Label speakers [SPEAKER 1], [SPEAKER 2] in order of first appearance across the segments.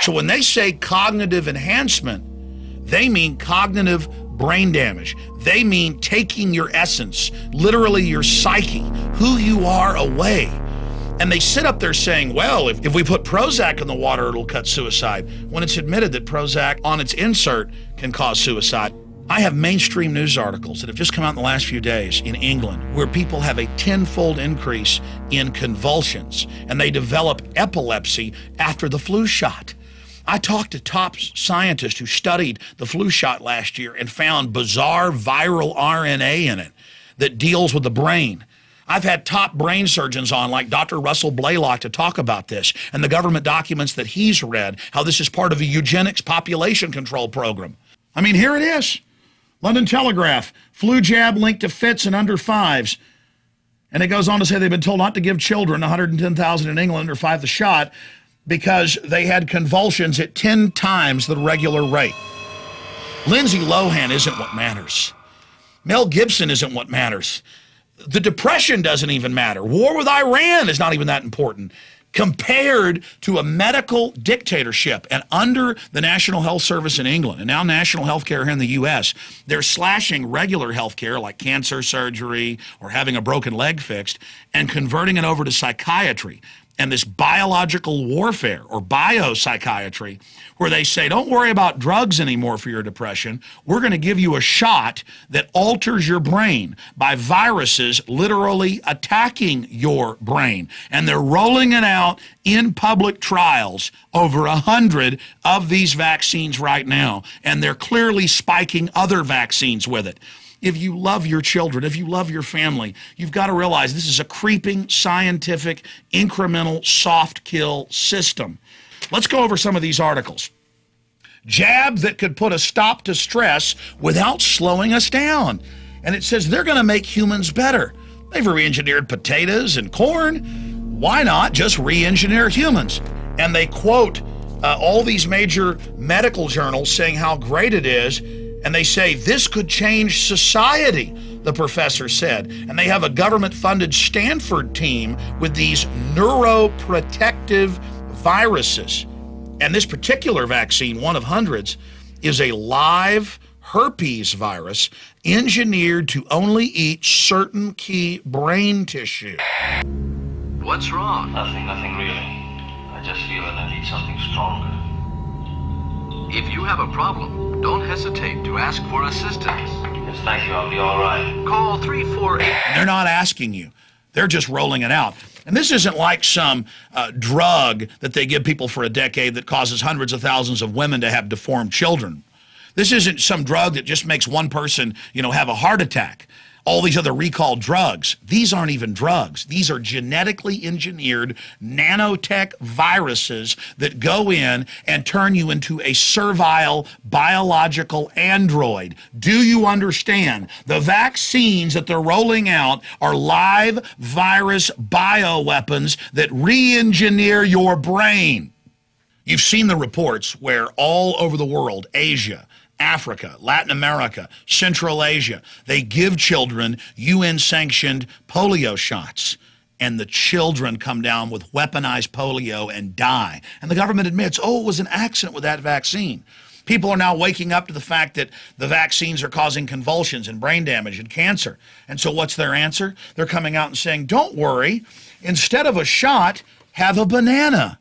[SPEAKER 1] So when they say cognitive enhancement, they mean cognitive brain damage. They mean taking your essence, literally your psyche, who you are, away. And they sit up there saying, well, if we put Prozac in the water, it'll cut suicide, when it's admitted that Prozac on its insert can cause suicide. I have mainstream news articles that have just come out in the last few days in England where people have a 10-fold increase in convulsions and they develop epilepsy after the flu shot. I talked to top scientists who studied the flu shot last year and found bizarre viral RNA in it that deals with the brain. I've had top brain surgeons on, like Dr. Russell Blaylock, to talk about this, and the government documents that he's read, how this is part of a eugenics population control program. I mean, here it is. London Telegraph, flu jab linked to fits in under 5s. And it goes on to say they've been told not to give children, 110,000 in England, under 5 the shot because they had convulsions at 10 times the regular rate. Lindsay Lohan isn't what matters. Mel Gibson isn't what matters. The Depression doesn't even matter. War with Iran is not even that important compared to a medical dictatorship. And under the National Health Service in England, and now national health care here in the U.S., they're slashing regular health care like cancer surgery or having a broken leg fixed and converting it over to psychiatry and this biological warfare or biopsychiatry, where they say, don't worry about drugs anymore for your depression. We're going to give you a shot that alters your brain by viruses literally attacking your brain. And they're rolling it out in public trials, over 100 of these vaccines right now. And they're clearly spiking other vaccines with it. If you love your children, if you love your family, you've got to realize this is a creeping, scientific, incremental, soft kill system. Let's go over some of these articles. Jab that could put a stop to stress without slowing us down. And it says they're going to make humans better. They've re-engineered potatoes and corn. Why not just re-engineer humans? And they quote all these major medical journals saying how great it is. And they say this could change society, the professor said. And they have a government-funded Stanford team with these neuroprotective viruses. And this particular vaccine, one of hundreds, is a live herpes virus engineered to only eat certain key brain tissue.
[SPEAKER 2] What's wrong?
[SPEAKER 3] Nothing really. I just feel that I need something stronger.
[SPEAKER 2] If you have a problem, don't hesitate to ask for assistance.
[SPEAKER 3] Yes, thank you. I'll be all right.
[SPEAKER 2] Call 348.
[SPEAKER 1] And they're not asking you. They're just rolling it out. And this isn't like some drug that they give people for a decade that causes hundreds of thousands of women to have deformed children. This isn't some drug that just makes one person, have a heart attack. All these other recalled drugs, these aren't even drugs. These are genetically engineered nanotech viruses that go in and turn you into a servile biological android. Do you understand? The vaccines that they're rolling out are live virus bioweapons that re-engineer your brain. You've seen the reports where all over the world, Asia, Africa, Latin America, Central Asia, they give children UN-sanctioned polio shots, and the children come down with weaponized polio and die. And the government admits, oh, it was an accident with that vaccine. People are now waking up to the fact that the vaccines are causing convulsions and brain damage and cancer. And so what's their answer? They're coming out and saying, don't worry, instead of a shot, have a banana.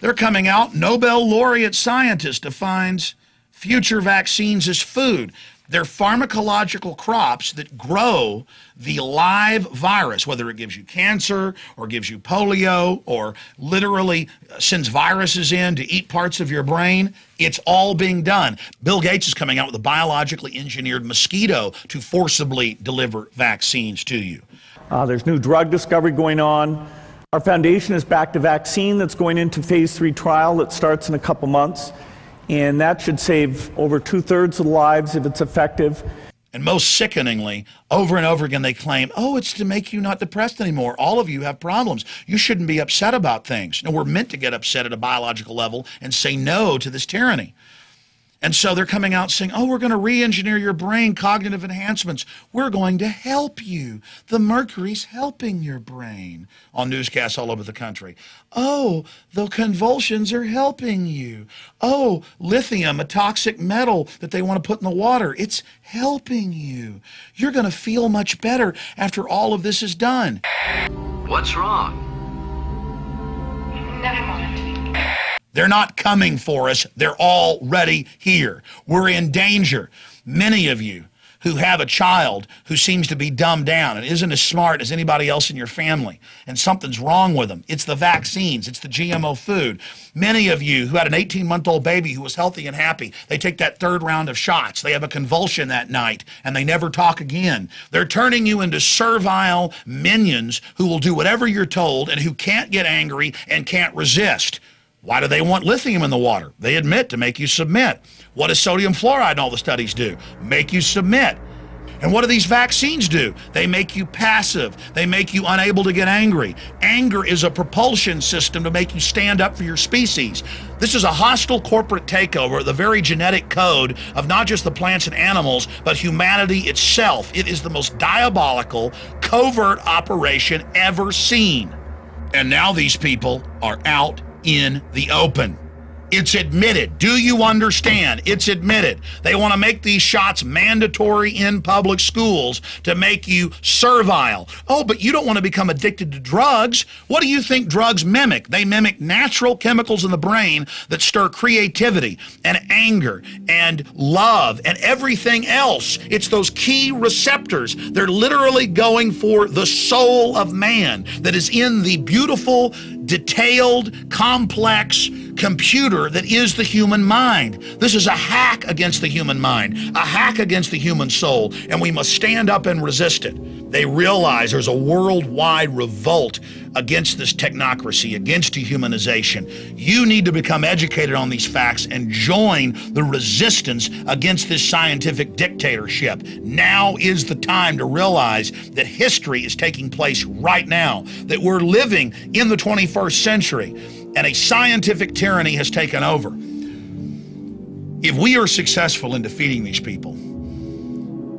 [SPEAKER 1] They're coming out, Nobel laureate scientist defines future vaccines as food. They're pharmacological crops that grow the live virus, whether it gives you cancer or gives you polio or literally sends viruses in to eat parts of your brain. It's all being done. Bill Gates is coming out with a biologically engineered mosquito to forcibly deliver vaccines to you.
[SPEAKER 4] There's new drug discovery going on. Our foundation is backed a vaccine that's going into phase 3 trial that starts in a couple months. And that should save over 2/3 of the lives if it's effective.
[SPEAKER 1] And most sickeningly, over and over again, they claim, oh, it's to make you not depressed anymore. All of you have problems. You shouldn't be upset about things. No, we're meant to get upset at a biological level and say no to this tyranny. And so they're coming out saying, oh, we're going to re-engineer your brain, cognitive enhancements. We're going to help you. The mercury's helping your brain on newscasts all over the country. Oh, the convulsions are helping you. Oh, lithium, a toxic metal that they want to put in the water, it's helping you. You're going to feel much better after all of this is done.
[SPEAKER 2] What's wrong?
[SPEAKER 5] Never mind.
[SPEAKER 1] They're not coming for us. They're already here. We're in danger. Many of you who have a child who seems to be dumbed down and isn't as smart as anybody else in your family, and something's wrong with them. It's the vaccines. It's the GMO food. Many of you who had an 18-month-old baby who was healthy and happy, they take that third round of shots. They have a convulsion that night, and they never talk again. They're turning you into servile minions who will do whatever you're told and who can't get angry and can't resist. Why do they want lithium in the water? They admit to make you submit. What does sodium fluoride and all the studies do? Make you submit. And what do these vaccines do? They make you passive. They make you unable to get angry. Anger is a propulsion system to make you stand up for your species. This is a hostile corporate takeover of the very genetic code of not just the plants and animals, but humanity itself. It is the most diabolical, covert operation ever seen. And now these people are out in the open. It's admitted. Do you understand? It's admitted. They want to make these shots mandatory in public schools to make you servile. Oh, but you don't want to become addicted to drugs. What do you think drugs mimic? They mimic natural chemicals in the brain that stir creativity and anger and love and everything else. It's those key receptors. They're literally going for the soul of man that is in the beautiful, detailed, complex computer that is the human mind. This is a hack against the human mind, a hack against the human soul, and we must stand up and resist it. They realize there's a worldwide revolt against this technocracy, against dehumanization. You need to become educated on these facts and join the resistance against this scientific dictatorship. Now is the time to realize that history is taking place right now, that we're living in the 21st century, and a scientific tyranny has taken over. If we are successful in defeating these people,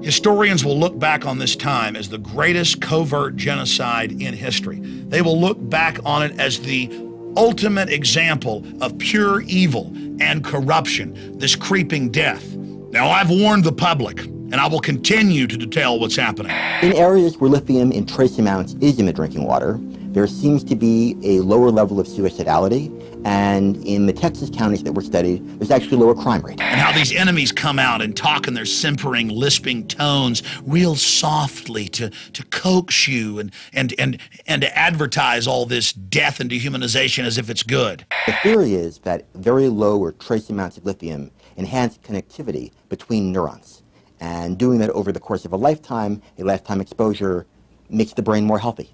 [SPEAKER 1] historians will look back on this time as the greatest covert genocide in history. They will look back on it as the ultimate example of pure evil and corruption, this creeping death. Now, I've warned the public, and I will continue to detail what's happening.
[SPEAKER 6] In areas where lithium in trace amounts is in the drinking water, there seems to be a lower level of suicidality, and in the Texas counties that were studied, there's actually a lower crime rate.
[SPEAKER 1] And how these enemies come out and talk in their simpering, lisping tones real softly to coax you and to advertise all this death and dehumanization as if it's good.
[SPEAKER 6] The theory is that very low or trace amounts of lithium enhance connectivity between neurons, and doing that over the course of a lifetime exposure, makes the brain more healthy.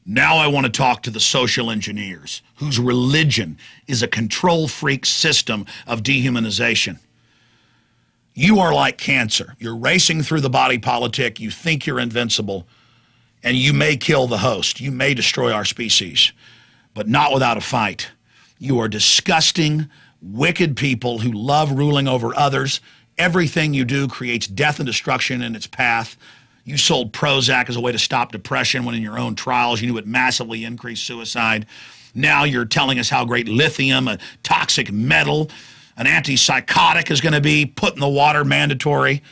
[SPEAKER 1] Now I want to talk to the social engineers, whose religion is a control freak system of dehumanization. You are like cancer. You're racing through the body politic. You think you're invincible, and you may kill the host. You may destroy our species, but not without a fight. You are disgusting, wicked people who love ruling over others. Everything you do creates death and destruction in its path. You sold Prozac as a way to stop depression when in your own trials you knew it massively increased suicide. Now you're telling us how great lithium, a toxic metal, an antipsychotic is going to be put in the water, mandatory.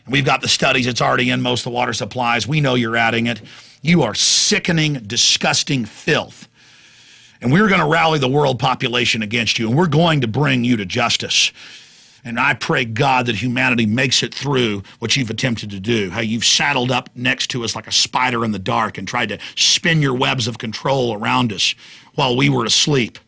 [SPEAKER 1] And we've got the studies, it's already in most of the water supplies. We know you're adding it. You are sickening, disgusting filth. And we're going to rally the world population against you, and we're going to bring you to justice. And I pray, God, that humanity makes it through what you've attempted to do, how you've saddled up next to us like a spider in the dark and tried to spin your webs of control around us while we were asleep.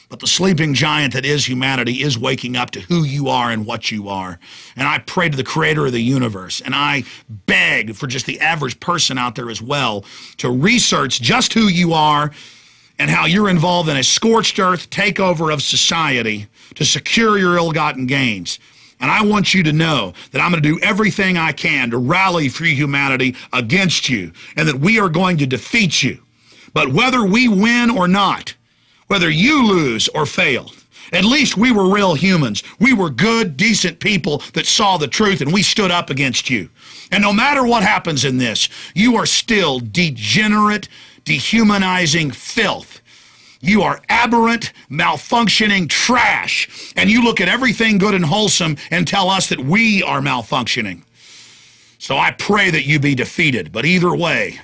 [SPEAKER 1] But the sleeping giant that is humanity is waking up to who you are and what you are. And I pray to the creator of the universe, and I beg for just the average person out there as well to research just who you are and how you're involved in a scorched earth takeover of society to secure your ill-gotten gains. And I want you to know that I'm going to do everything I can to rally free humanity against you, and that we are going to defeat you. But whether we win or not, whether you lose or fail, At least we were real humans. We were good, decent people that saw the truth, and we stood up against you. And no matter what happens in this, you are still degenerate, dehumanizing filth. You are aberrant, malfunctioning trash. And you look at everything good and wholesome and tell us that we are malfunctioning. So I pray that you be defeated. But either way,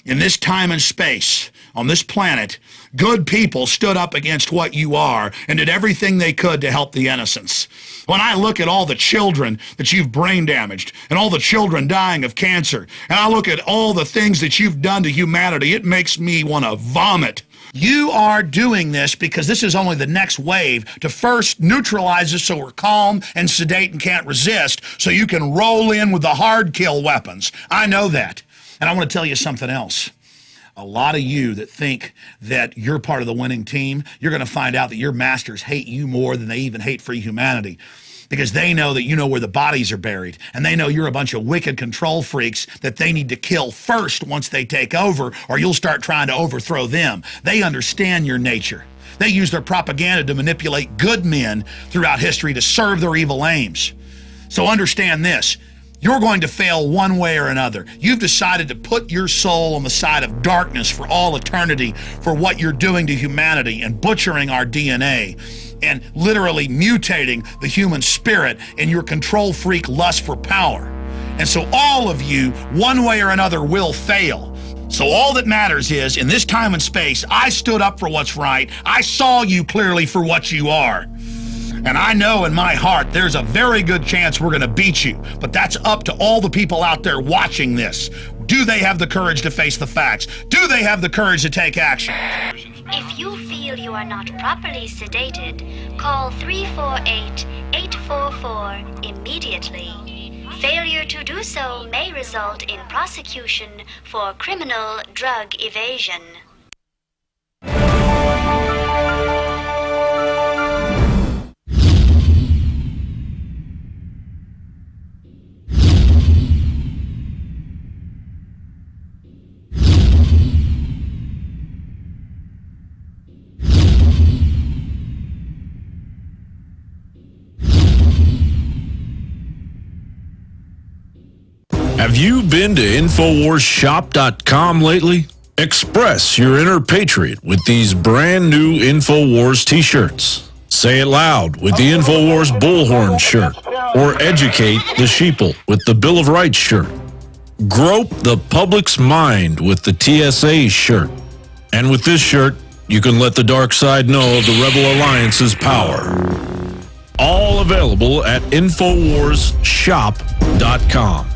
[SPEAKER 1] in this time and space, on this planet, good people stood up against what you are and did everything they could to help the innocents. When I look at all the children that you've brain damaged and all the children dying of cancer, and I look at all the things that you've done to humanity, it makes me want to vomit. You are doing this because this is only the next wave to first neutralize us so we're calm and sedate and can't resist, so you can roll in with the hard kill weapons. I know that. And I want to tell you something else. A lot of you that think that you're part of the winning team, you're going to find out that your masters hate you more than they even hate free humanity, because they know that you know where the bodies are buried, and they know you're a bunch of wicked control freaks that they need to kill first once they take over, or you'll start trying to overthrow them. They understand your nature. They use their propaganda to manipulate good men throughout history to serve their evil aims. So understand this. You're going to fail one way or another. You've decided to put your soul on the side of darkness for all eternity for what you're doing to humanity and butchering our DNA and literally mutating the human spirit in your control freak lust for power. And so all of you, one way or another, will fail. So all that matters is, in this time and space, I stood up for what's right. I saw you clearly for what you are. And I know in my heart there's a very good chance we're going to beat you. But that's up to all the people out there watching this. Do they have the courage to face the facts? Do they have the courage to take action?
[SPEAKER 5] If you feel you are not properly sedated, call 348-844 immediately. Failure to do so may result in prosecution for criminal drug evasion.
[SPEAKER 7] Have you been to InfoWarsShop.com lately? Express your inner patriot with these brand new InfoWars t-shirts. Say it loud with the InfoWars Bullhorn shirt, or educate the sheeple with the Bill of Rights shirt. Grope the public's mind with the TSA shirt. And with this shirt, you can let the dark side know of the Rebel Alliance's power. All available at InfoWarsShop.com.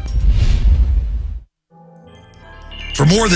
[SPEAKER 1] For more than